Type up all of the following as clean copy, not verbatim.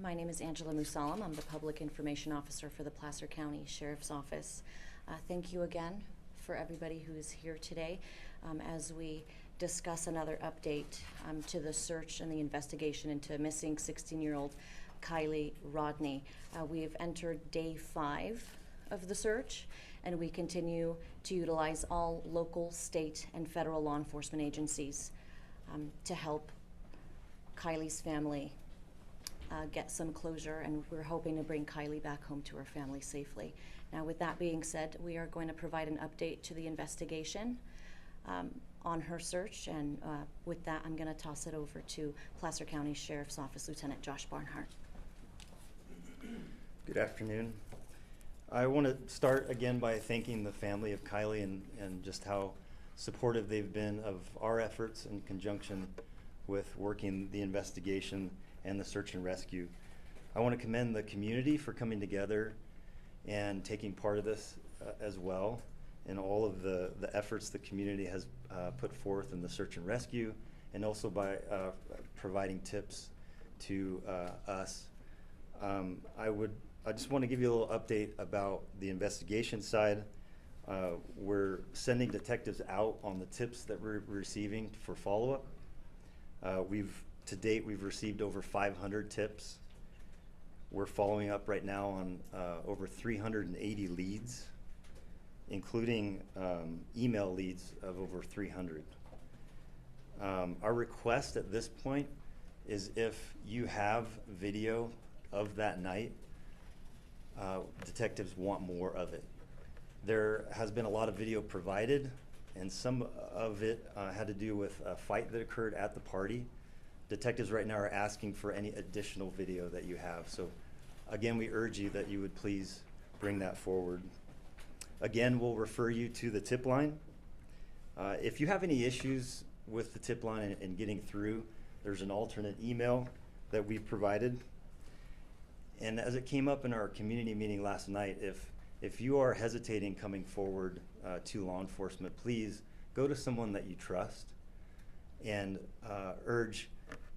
My name is Angela Musalam. I'm the Public Information Officer for the Placer County Sheriff's Office. Thank you again for everybody who is here today as we discuss another update to the search and the investigation into missing 16-year-old Kiely Rodni. We have entered day 5 of the search, and we continue to utilize all local, state, and federal law enforcement agencies to help Kiely's family get some closure, and we're hoping to bring Kiely back home to her family safely. Now, with that being said, we are going to provide an update to the investigation on her search, and with that, I'm going to toss it over to Placer County Sheriff's Office Lieutenant Josh Barnhart. Good afternoon. I want to start again by thanking the family of Kiely and just how supportive they've been of our efforts in conjunction with working the investigation and the search and rescue. I want to commend the community for coming together and taking part of this as well, and all of the efforts the community has put forth in the search and rescue, and also by providing tips to us. I just want to give you a little update about the investigation side. We're sending detectives out on the tips that we're receiving for follow-up. To date, we've received over 500 tips. We're following up right now on over 380 leads, including email leads of over 300. Our request at this point is if you have video of that night, detectives want more of it. There has been a lot of video provided, and some of it had to do with a fight that occurred at the party. Detectives right now are asking for any additional video that you have. So again, we urge you that you would please bring that forward. Again, we'll refer you to the tip line. If you have any issues with the tip line and getting through, there's an alternate email that we've provided. And as it came up in our community meeting last night, if you are hesitating coming forward to law enforcement, please go to someone that you trust, and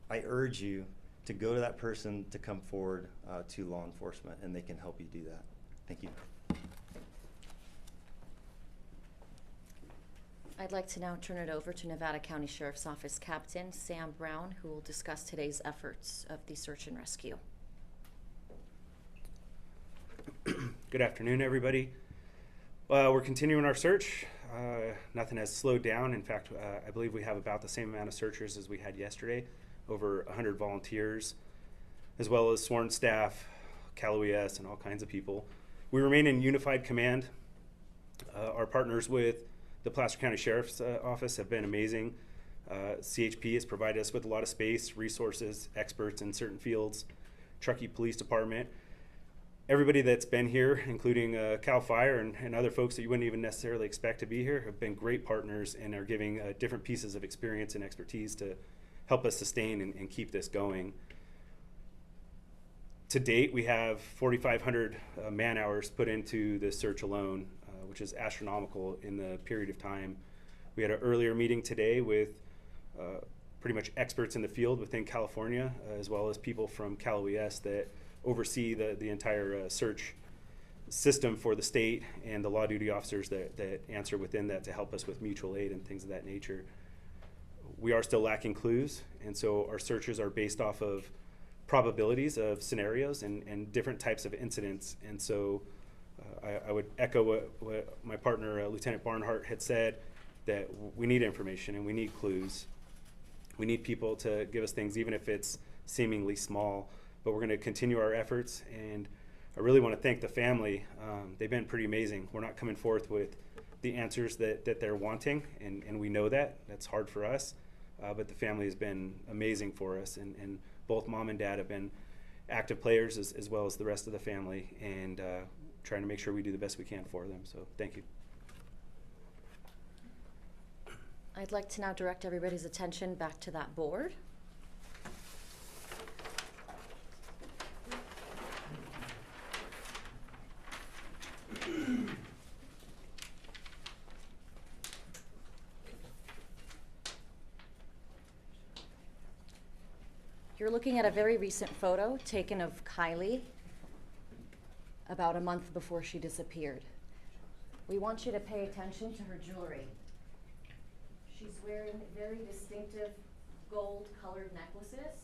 I urge you to go to that person to come forward to law enforcement, and they can help you do that. Thank you. I'd like to now turn it over to Nevada County Sheriff's Office Captain Sam Brown, who will discuss today's efforts of the search and rescue. Good afternoon, everybody. We're continuing our search. Nothing has slowed down. In fact, I believe we have about the same amount of searchers as we had yesterday, over 100 volunteers, as well as sworn staff, Cal OES, and all kinds of people. We remain in unified command. Our partners with the Placer County Sheriff's Office have been amazing. CHP has provided us with a lot of space, resources, experts in certain fields, Truckee Police Department. Everybody that's been here, including Cal Fire and other folks that you wouldn't even necessarily expect to be here, have been great partners and are giving different pieces of experience and expertise to help us sustain and keep this going. To date, we have 4,500 man hours put into this search alone, which is astronomical in the period of time. We had an earlier meeting today with pretty much experts in the field within California, as well as people from Cal OES that oversee the entire search system for the state, and the law duty officers that answer within that to help us with mutual aid and things of that nature. We are still lacking clues, and so our searches are based off of probabilities of scenarios and different types of incidents. And so I would echo what my partner, Lieutenant Barnhart, had said, that we need information and we need clues. We need people to give us things, even if it's seemingly small. But we're going to continue our efforts, and I really want to thank the family. They've been pretty amazing. We're not coming forth with the answers that they're wanting, and we know that. That's hard for us, but the family has been amazing for us, and both mom and dad have been active players as well as the rest of the family, and trying to make sure we do the best we can for them. So thank you. I'd like to now direct everybody's attention back to that board. You're looking at a very recent photo taken of Kiely about a month before she disappeared. We want you to pay attention to her jewelry. She's wearing very distinctive gold colored necklaces,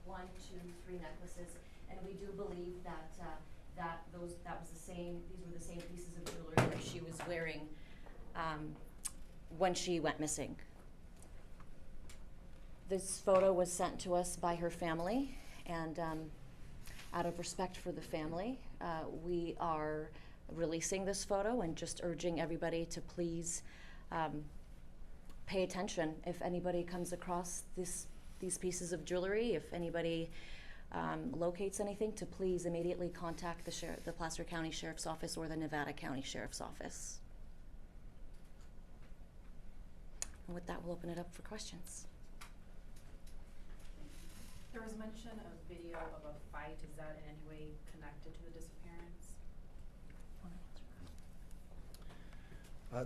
1, 2, 3 necklaces, and we do believe that these were the same pieces of jewelry that she was wearing when she went missing. This photo was sent to us by her family, and out of respect for the family, we are releasing this photo and just urging everybody to please pay attention if anybody comes across these pieces of jewelry, if anybody locates anything, to please immediately contact the Placer County Sheriff's Office or the Nevada County Sheriff's Office. And with that, we'll open it up for questions. There was mention of video of a fight. Is that in any way connected to the disappearance?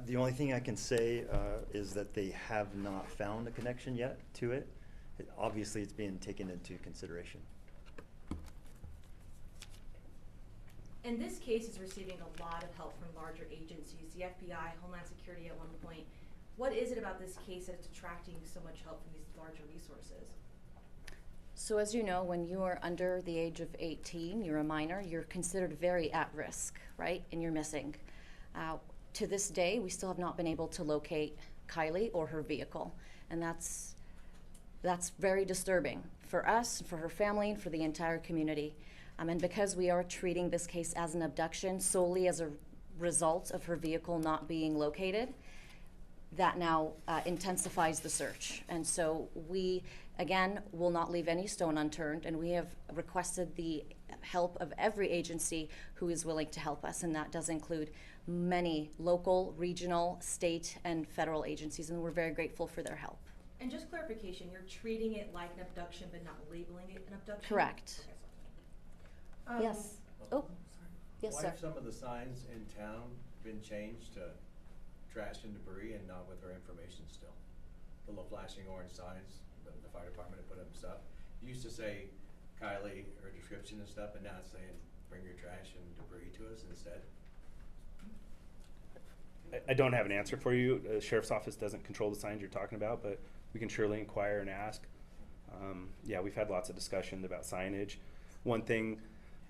The only thing I can say is that they have not found a connection yet to it. Obviously, it's being taken into consideration. And this case is receiving a lot of help from larger agencies, the FBI, Homeland Security at one point. What is it about this case that's attracting so much help from these larger resources? So as you know, when you are under the age of 18, you're a minor, you're considered very at risk, right? And you're missing. To this day, we still have not been able to locate Kiely or her vehicle. And that's very disturbing for us, for her family, and for the entire community. And because we are treating this case as an abduction solely as a result of her vehicle not being located, that now intensifies the search. And so we, again, will not leave any stone unturned, and we have requested the help of every agency who is willing to help us, and that does include many local, regional, state, and federal agencies, and we're very grateful for their help. And just clarification, you're treating it like an abduction but not labeling it an abduction? Correct. Okay, Yes. Oh, yes, Why sir. have some of the signs in town been changed to trash and debris and not with our information still? The little flashing orange signs, the fire department had put up stuff. It used to say Kiely or description and stuff, and now it's saying bring your trash and debris to us instead. I don't have an answer for you. The Sheriff's Office doesn't control the signs you're talking about, but we can surely inquire and ask. Yeah, we've had lots of discussion about signage. One thing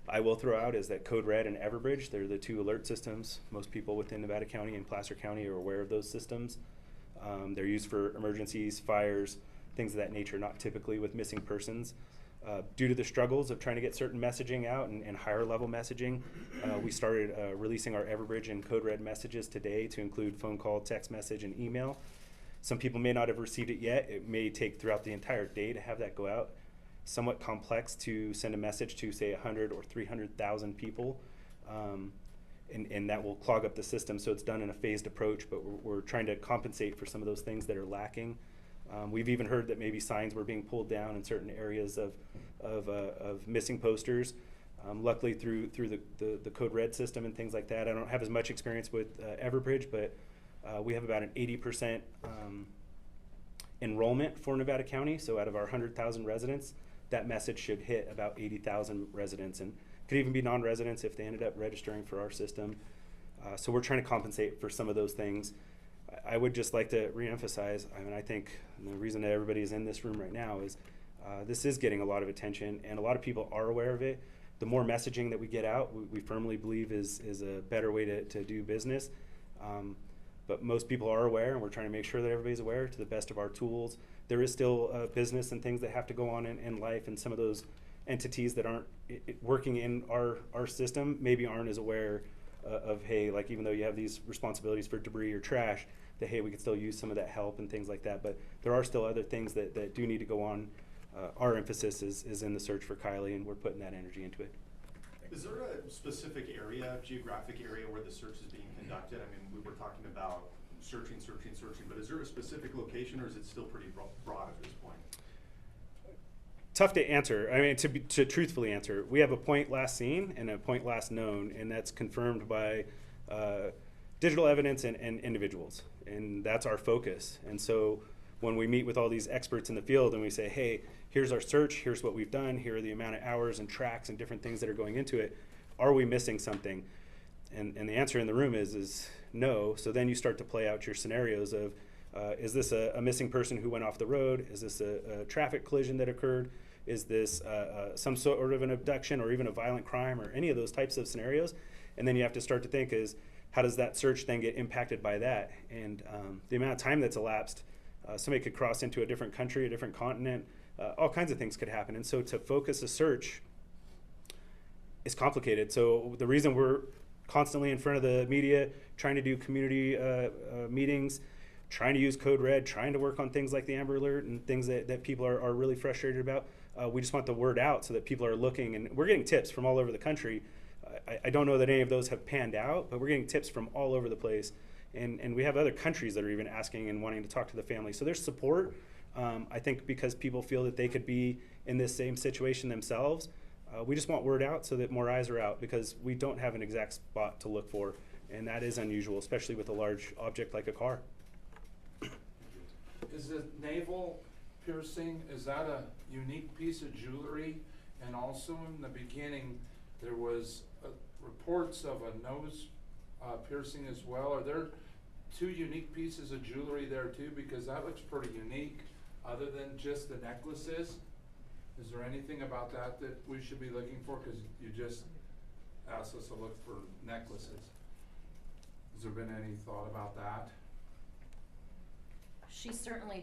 I will throw out is that Code Red and Everbridge, they're the 2 alert systems. Most people within Nevada County and Placer County are aware of those systems. They're used for emergencies, fires, things of that nature, not typically with missing persons. Due to the struggles of trying to get certain messaging out and higher level messaging, we started releasing our Everbridge and Code Red messages today to include phone call, text message, and email. Some people may not have received it yet. It may take throughout the entire day to have that go out. Somewhat complex to send a message to, say, 100 or 300,000 people, and that will clog up the system. So it's done in a phased approach, but we're trying to compensate for some of those things that are lacking. We've even heard that maybe signs were being pulled down in certain areas of missing posters. Luckily, through the Code Red system and things like that, I don't have as much experience with Everbridge, but we have about an 80% enrollment for Nevada County. So out of our 100,000 residents, that message should hit about 80,000 residents, and could even be non-residents if they ended up registering for our system. So we're trying to compensate for some of those things. I would just like to reemphasize, I think the reason that everybody is in this room right now is this is getting a lot of attention, and a lot of people are aware of it. The more messaging that we get out, we firmly believe is a better way to do business. But most people are aware, and we're trying to make sure that everybody's aware to the best of our tools. There is still business and things that have to go on in life, and some of those entities that aren't working in our system maybe aren't as aware of, hey, like even though you have these responsibilities for debris or trash, that hey, we could still use some of that help and things like that. But there are still other things that do need to go on. Our emphasis is in the search for Kiely, and we're putting that energy into it. Is there a specific area, geographic area, where the search is being conducted? I mean, we were talking about searching, but is there a specific location, or is it still pretty broad at this point? Tough to answer. I mean, to truthfully answer, we have a point last seen and a point last known, and that's confirmed by digital evidence and individuals, and that's our focus. And so when we meet with all these experts in the field and we say, hey, here's our search, here's what we've done, here are the amount of hours and tracks and different things that are going into it, are we missing something? And the answer in the room is no. So then you start to play out your scenarios of, is this a missing person who went off the road? Is this a traffic collision that occurred? Is this some sort of an abduction or even a violent crime or any of those types of scenarios? And then you have to start to think is, how does that search then get impacted by that? And the amount of time that's elapsed, somebody could cross into a different country, a different continent, all kinds of things could happen. And so to focus a search is complicated. So the reason we're constantly in front of the media, trying to do community meetings, trying to use Code Red, trying to work on things like the Amber Alert and things that people are really frustrated about. We just want the word out so that people are looking, and we're getting tips from all over the country. I don't know that any of those have panned out, but we're getting tips from all over the place. And we have other countries that are even asking and wanting to talk to the family. So there's support, I think, because people feel that they could be in this same situation themselves. We just want word out so that more eyes are out, because we don't have an exact spot to look for. And that is unusual, especially with a large object like a car. Is the navel piercing, is that a unique piece of jewelry? And also in the beginning, there was reports of a nose piercing as well. Are there two unique pieces of jewelry there too? Because that looks pretty unique, other than just the necklaces. Is there anything about that that we should be looking for? Because you just asked us to look for necklaces. Has there been any thought about that? She certainly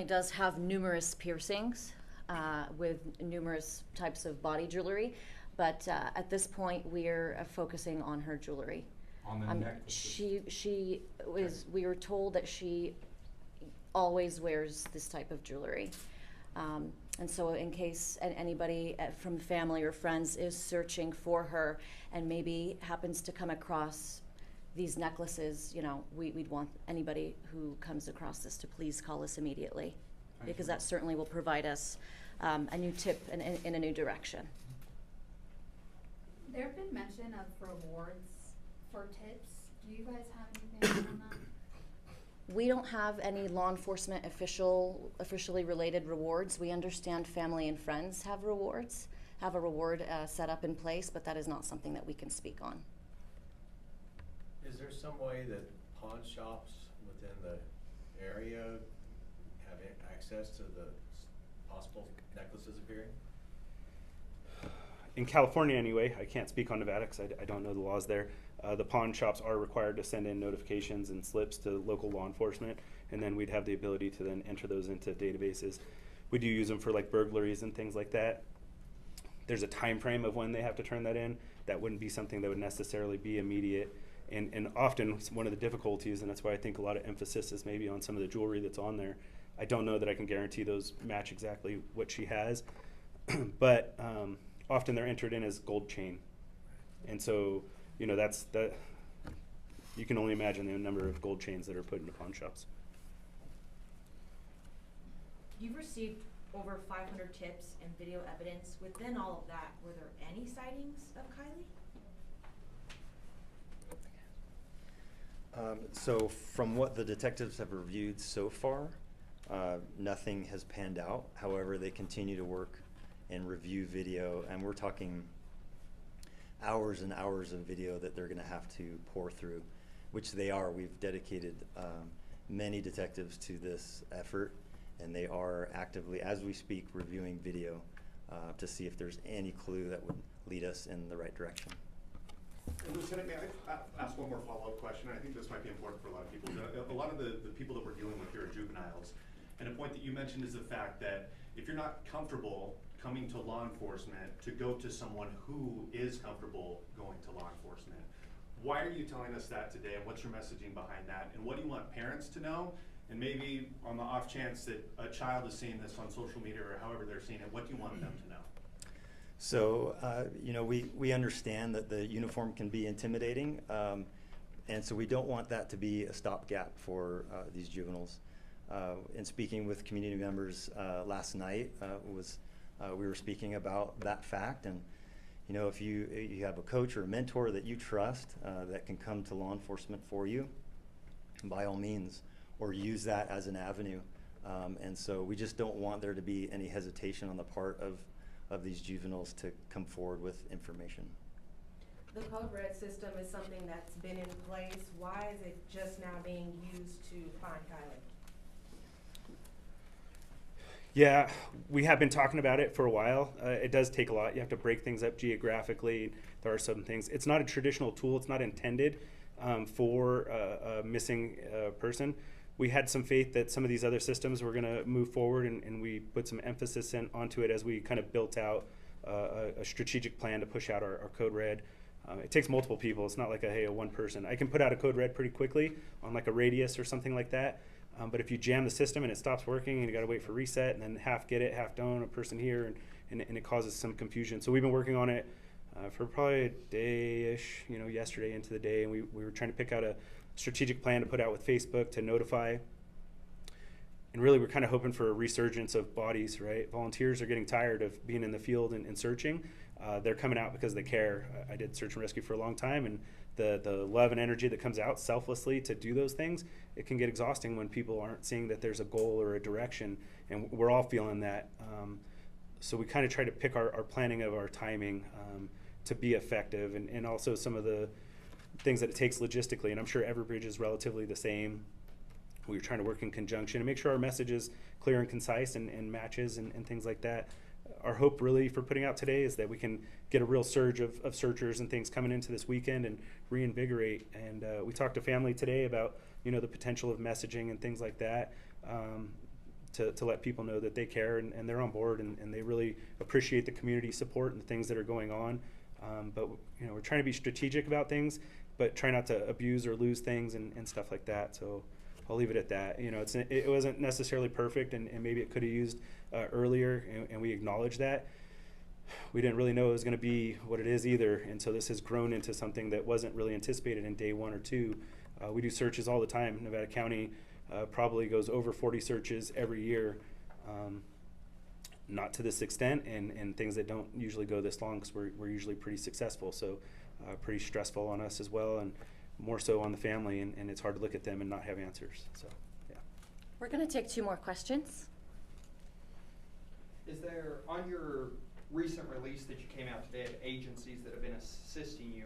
does have numerous piercings with numerous types of body jewelry, but at this point we're focusing on her jewelry. On the necklaces? We were told that she always wears this type of jewelry. And so in case anybody from family or friends is searching for her and maybe happens to come across these necklaces, you know, we'd want anybody who comes across this to please call us immediately, because that certainly will provide us a new tip in a new direction. There have been mention of rewards for tips. Do you guys have anything on that? We don't have any law enforcement officially related rewards. We understand family and friends have rewards, have a reward set up in place, but that is not something that we can speak on. Is there some way that pawn shops within the area have access to the possible necklaces appearing? In California anyway, I can't speak on Nevada because I don't know the laws there. The pawn shops are required to send in notifications and slips to local law enforcement, and then we'd have the ability to then enter those into databases. We do use them for like burglaries and things like that. There's a time frame of when they have to turn that in. That wouldn't be something that would necessarily be immediate. And often one of the difficulties, and that's why I think a lot of emphasis is maybe on some of the jewelry that's on there. I don't know that I can guarantee those match exactly what she has, but often they're entered in as gold chain. And so, you know, you can only imagine the number of gold chains that are put into pawn shops. You've received over 500 tips and video evidence. Within all of that, were there any sightings of Kiely? So from what the detectives have reviewed so far, nothing has panned out. However, they continue to work and review video, and we're talking hours and hours of video that they're going to have to pour through, which they are. We've dedicated many detectives to this effort, and they are actively, as we speak, reviewing video to see if there's any clue that would lead us in the right direction. And Lieutenant, may I ask one more follow-up question? I think this might be important for a lot of people. A lot of the people that we're dealing with here are juveniles. And a point that you mentioned is the fact that if you're not comfortable coming to law enforcement, to go to someone who is comfortable going to law enforcement. Why are you telling us that today, and what's your messaging behind that? And what do you want parents to know? And maybe on the off chance that a child is seeing this on social media or however they're seeing it, what do you want them to know? So, you know, we understand that the uniform can be intimidating, and so we don't want that to be a stopgap for these juveniles. In speaking with community members last night, we were speaking about that fact, and you know, if you have a coach or a mentor that you trust that can come to law enforcement for you, by all means, or use that as an avenue. And so we just don't want there to be any hesitation on the part of these juveniles to come forward with information. The code red system is something that's been in place. Why is it just now being used to find Kiely? Yeah, we have been talking about it for a while. It does take a lot. You have to break things up geographically. There are some things. It's not a traditional tool. It's not intended for a missing person. We had some faith that some of these other systems were going to move forward, and we put some emphasis onto it as we kind of built out a strategic plan to push out our code red. It takes multiple people. It's not like a one person. I can put out a code red pretty quickly on like a radius or something like that. But if you jam the system and it stops working and you got to wait for reset and then half get it, half don't, a person here, and it causes some confusion. So we've been working on it for probably a day-ish, yesterday into the day, and we were trying to pick out a strategic plan to put out with Facebook to notify. And really we're kind of hoping for a resurgence of bodies, right? Volunteers are getting tired of being in the field and searching. They're coming out because they care. I did search and rescue for a long time, and the love and energy that comes out selflessly to do those things, it can get exhausting when people aren't seeing that there's a goal or a direction, and we're all feeling that. So we kind of try to pick our planning of our timing to be effective, and also some of the things that it takes logistically, and I'm sure Everbridge is relatively the same. We're trying to work in conjunction and make sure our message is clear and concise and matches and things like that. Our hope really for putting out today is that we can get a real surge of searchers and things coming into this weekend and reinvigorate. And we talked to family today about the potential of messaging and things like that to let people know that they care and they're on board and they really appreciate the community support and the things that are going on. But we're trying to be strategic about things, but try not to abuse or lose things and stuff like that. So I'll leave it at that. It wasn't necessarily perfect, and maybe it could have used earlier, and we acknowledge that. We didn't really know it was going to be what it is either, and so this has grown into something that wasn't really anticipated in day 1 or 2. We do searches all the time. Nevada County probably goes over 40 searches every year, not to this extent, and things that don't usually go this long because we're usually pretty successful. So pretty stressful on us as well, and more so on the family, and it's hard to look at them and not have answers. So, yeah. We're going to take 2 more questions. Is there, on your recent release that you came out today of agencies that have been assisting you,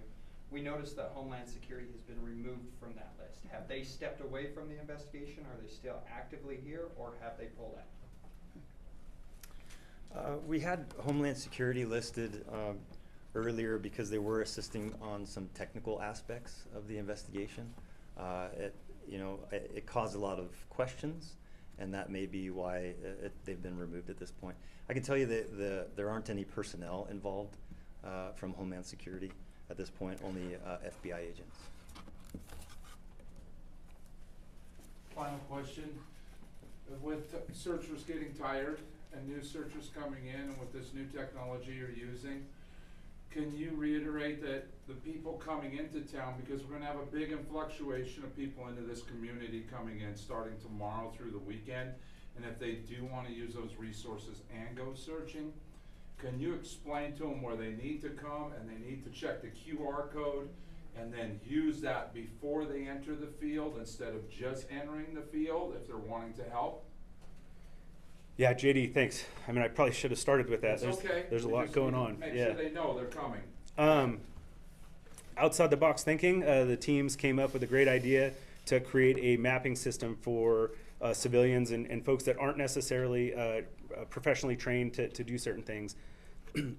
we noticed that Homeland Security has been removed from that list. Have they stepped away from the investigation? Are they still actively here, or have they pulled out? We had Homeland Security listed earlier because they were assisting on some technical aspects of the investigation. It caused a lot of questions, and that may be why they've been removed at this point. I can tell you that there aren't any personnel involved from Homeland Security at this point, only FBI agents. Final question. With searchers getting tired and new searchers coming in, and with this new technology you're using, can you reiterate that the people coming into town, because we're going to have a big influctuation of people into this community coming in starting tomorrow through the weekend, and if they do want to use those resources and go searching, can you explain to them where they need to come and they need to check the QR code and then use that before they enter the field instead of just entering the field if they're wanting to help? Yeah, JD, thanks. I mean, I probably should have started with that. It's okay. There's a We lot just going need to on. Make Yeah. sure they know they're coming. Outside the box thinking, the teams came up with a great idea to create a mapping system for civilians and folks that aren't necessarily professionally trained to do certain things.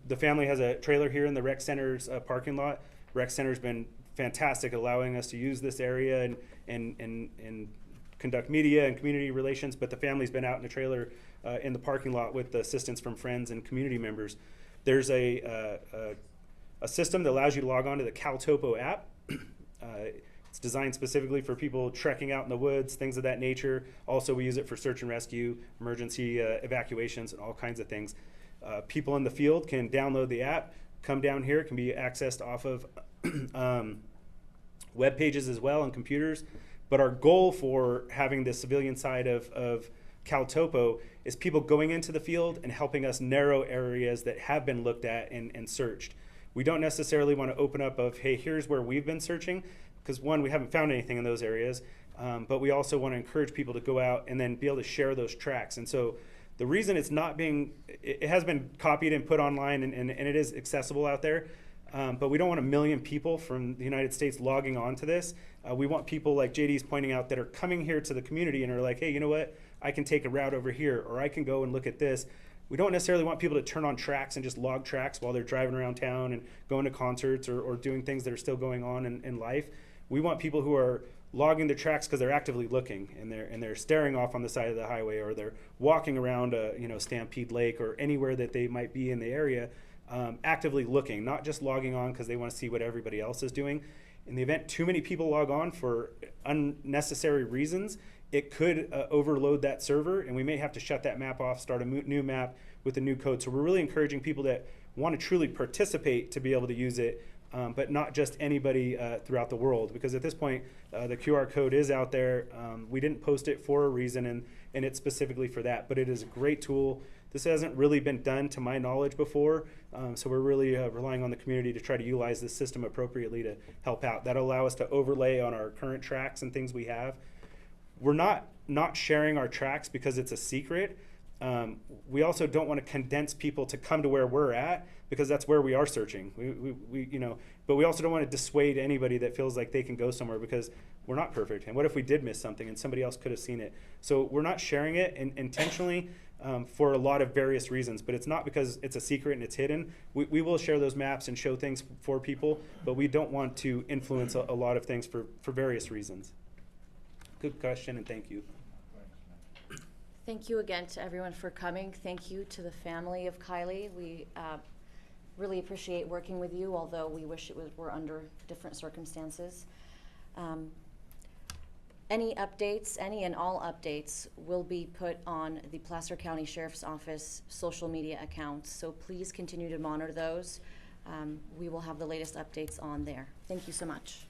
The family has a trailer here in the rec center's parking lot. Rec center's been fantastic at allowing us to use this area and conduct media and community relations, but the family's been out in the trailer in the parking lot with the assistance from friends and community members. There's a system that allows you to log on to the CalTopo app. It's designed specifically for people trekking out in the woods, things of that nature. Also, we use it for search and rescue, emergency evacuations, and all kinds of things. People in the field can download the app, come down here. It can be accessed off of web pages as well on computers. But our goal for having the civilian side of CalTopo is people going into the field and helping us narrow areas that have been looked at and searched. We don't necessarily want to open up of, hey, here's where we've been searching, because one, we haven't found anything in those areas. but we also want to encourage people to go out and then be able to share those tracks. And so the reason it's not being, it has been copied and put online, and it is accessible out there, but we don't want 1 million people from the United States logging on to this. We want people like JD's pointing out that are coming here to the community and are like, hey, you know what? I can take a route over here, or I can go and look at this. We don't necessarily want people to turn on tracks and just log tracks while they're driving around town and going to concerts or doing things that are still going on in life. We want people who are logging the tracks because they're actively looking, and they're staring off on the side of the highway, or they're walking around Stampede Lake or anywhere that they might be in the area, actively looking, not just logging on because they want to see what everybody else is doing. In the event too many people log on for unnecessary reasons, it could overload that server, and we may have to shut that map off, start a new map with a new code. So we're really encouraging people that want to truly participate to be able to use it, but not just anybody throughout the world, because at this point, the QR code is out there. We didn't post it for a reason, and it's specifically for that, but it is a great tool. This hasn't really been done to my knowledge before, so we're really relying on the community to try to utilize this system appropriately to help out. That'll allow us to overlay on our current tracks and things we have. We're not sharing our tracks because it's a secret. We also don't want to condense people to come to where we're at, because that's where we are searching. But we also don't want to dissuade anybody that feels like they can go somewhere, because we're not perfect. And what if we did miss something and somebody else could have seen it? So we're not sharing it intentionally for a lot of various reasons, but it's not because it's a secret and it's hidden. We will share those maps and show things for people, but we don't want to influence a lot of things for various reasons. Good question, and thank you. Thank you again to everyone for coming. Thank you to the family of Kiely. We really appreciate working with you, although we wish were under different circumstances. Any updates, any and all updates, will be put on the Placer County Sheriff's Office social media accounts, so please continue to monitor those. We will have the latest updates on there. Thank you so much.